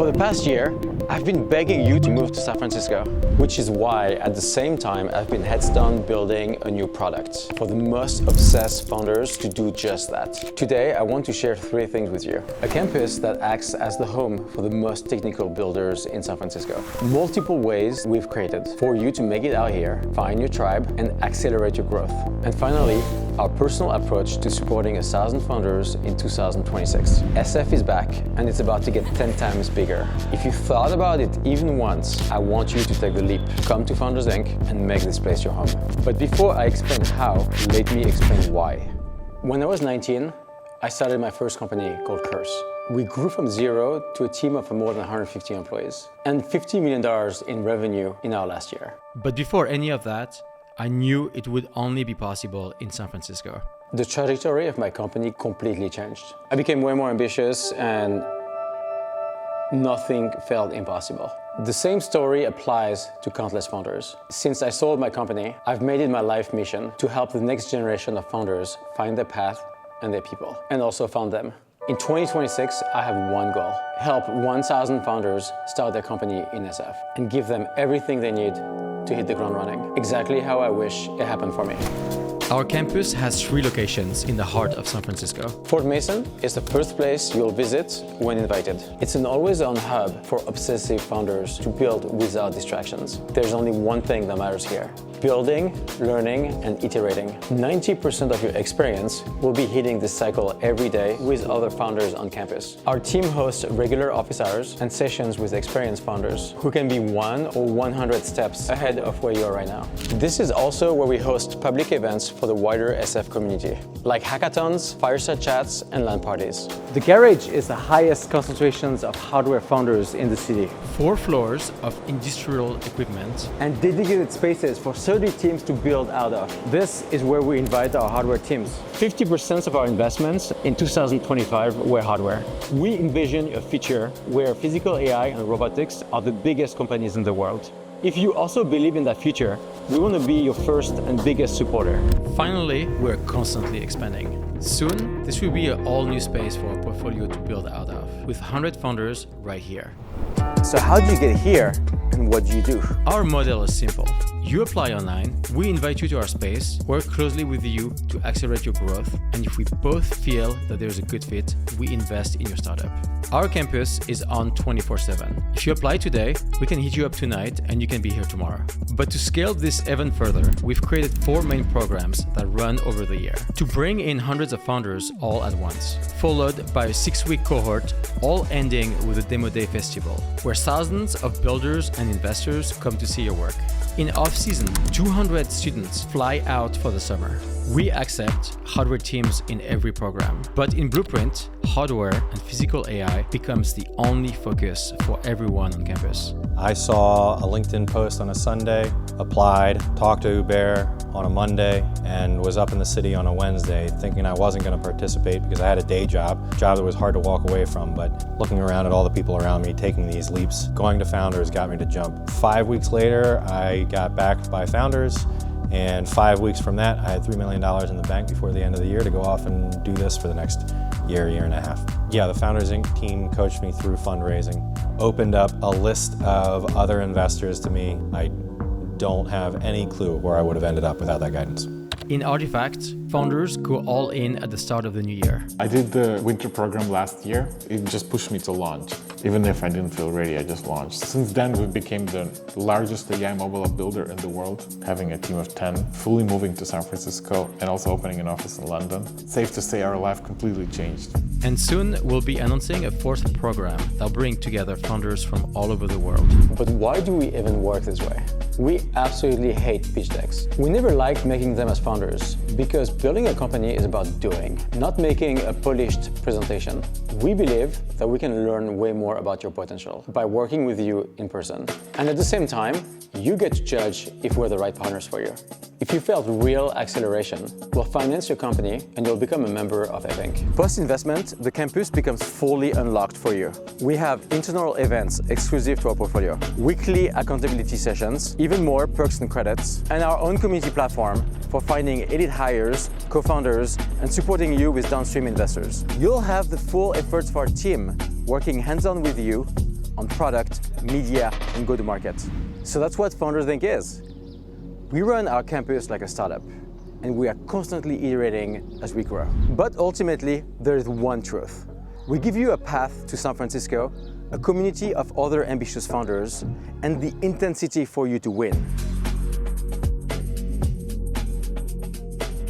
For the past year, I've been begging you to move to San Francisco, which is why at the same time I've been heads down building a new product for the most obsessed founders to do just that. Today, I want to share 3 things with you. A campus that acts as the home for the most technical builders in San Francisco. Multiple ways we've created for you to make it out here, find your tribe, and accelerate your growth. And finally, our personal approach to supporting 1,000 founders in 2026. SF is back, and it's about to get 10 times bigger. If you thought about it even once, I want you to take the leap. Come to Founders Inc. and make this place your home. But before I explain how, let me explain why. When I was 19, I started my first company called Curse. We grew from 0 to a team of more than 150 employees and $50 million in revenue in our last year. But before any of that, I knew it would only be possible in San Francisco. The trajectory of my company completely changed. I became way more ambitious and nothing felt impossible. The same story applies to countless founders. Since I sold my company, I've made it my life mission to help the next generation of founders find their path and their people, and also found them. In 2026, I have one goal: help 1,000 founders start their company in SF and give them everything they need to hit the ground running. Exactly how I wish it happened for me. Our campus has 3 locations in the heart of San Francisco. Fort Mason is the first place you'll visit when invited. It's an always-on hub for obsessive founders to build without distractions. There's only one thing that matters here: building, learning, and iterating. 90% of your experience will be hitting this cycle every day with other founders on campus. Our team hosts regular office hours and sessions with experienced founders who can be 1 or 100 steps ahead of where you are right now. This is also where we host public events for the wider SF community, like hackathons, fireside chats, and LAN parties. The garage is the highest concentrations of hardware founders in the city. 4 floors of industrial equipment And dedicated spaces for 30 teams to build out of. This is where we invite our hardware teams. 50% of our investments in 2025 were hardware. We envision a future where physical AI and robotics are the biggest companies in the world. If you also believe in that future, we want to be your first and biggest supporter. Finally, we're constantly expanding. Soon, this will be an all-new space for our portfolio to build out of, with 100 founders right here. So how do you get here, and what do you do? Our model is simple. You apply online, we invite you to our space, work closely with you to accelerate your growth, and if we both feel that there's a good fit, we invest in your startup. Our campus is on 24/7. If you apply today, we can hit you up tonight and you can be here tomorrow. But to scale this even further, we've created 4 main programs that run over the year to bring in hundreds of founders all at once, followed by a 6-week cohort, all ending with a Demo Day festival, where thousands of builders and investors come to see your work. In off-season, 200 students fly out for the summer. We accept hardware teams in every program, but in Blueprint, hardware and physical AI becomes the only focus for everyone on campus. I saw a LinkedIn post on a Sunday, applied, talked to Hubert on a Monday, and was up in the city on a Wednesday thinking I wasn't going to participate because I had a day job that was hard to walk away from, but looking around at all the people around me taking these leaps, going to Founders got me to jump. 5 weeks later, I got backed by Founders, and 5 weeks from that, I had $3 million in the bank before the end of the year to go off and do this for the next year and a half. Yeah, the Founders Inc. team coached me through fundraising, opened up a list of other investors to me. I don't have any clue where I would have ended up without that guidance. In Artifact, founders go all in at the start of the new year. I did the winter program last year. It just pushed me to launch. Even if I didn't feel ready, I just launched. Since then, we became the largest AI mobile app builder in the world, having a team of 10, fully moving to San Francisco, and also opening an office in London. Safe to say our life completely changed. And soon, we'll be announcing a 4th program that'll bring together founders from all over the world. But why do we even work this way? We absolutely hate pitch decks. We never liked making them as founders because building a company is about doing, not making a polished presentation. We believe that we can learn way more about your potential by working with you in person. And at the same time, you get to judge if we're the right partners for you. If you felt real acceleration, we'll finance your company and you'll become a member of Inc. Post-investment, the campus becomes fully unlocked for you. We have internal events exclusive to our portfolio, weekly accountability sessions, even more perks and credits, and our own community platform for finding elite hires, co-founders, and supporting you with downstream investors. You'll have the full efforts of our team working hands-on with you on product, media, and go-to-market. So that's what Founders Think is. We run our campus like a startup, and we are constantly iterating as we grow. But ultimately, there is one truth. We give you a path to San Francisco, a community of other ambitious founders, and the intensity for you to win.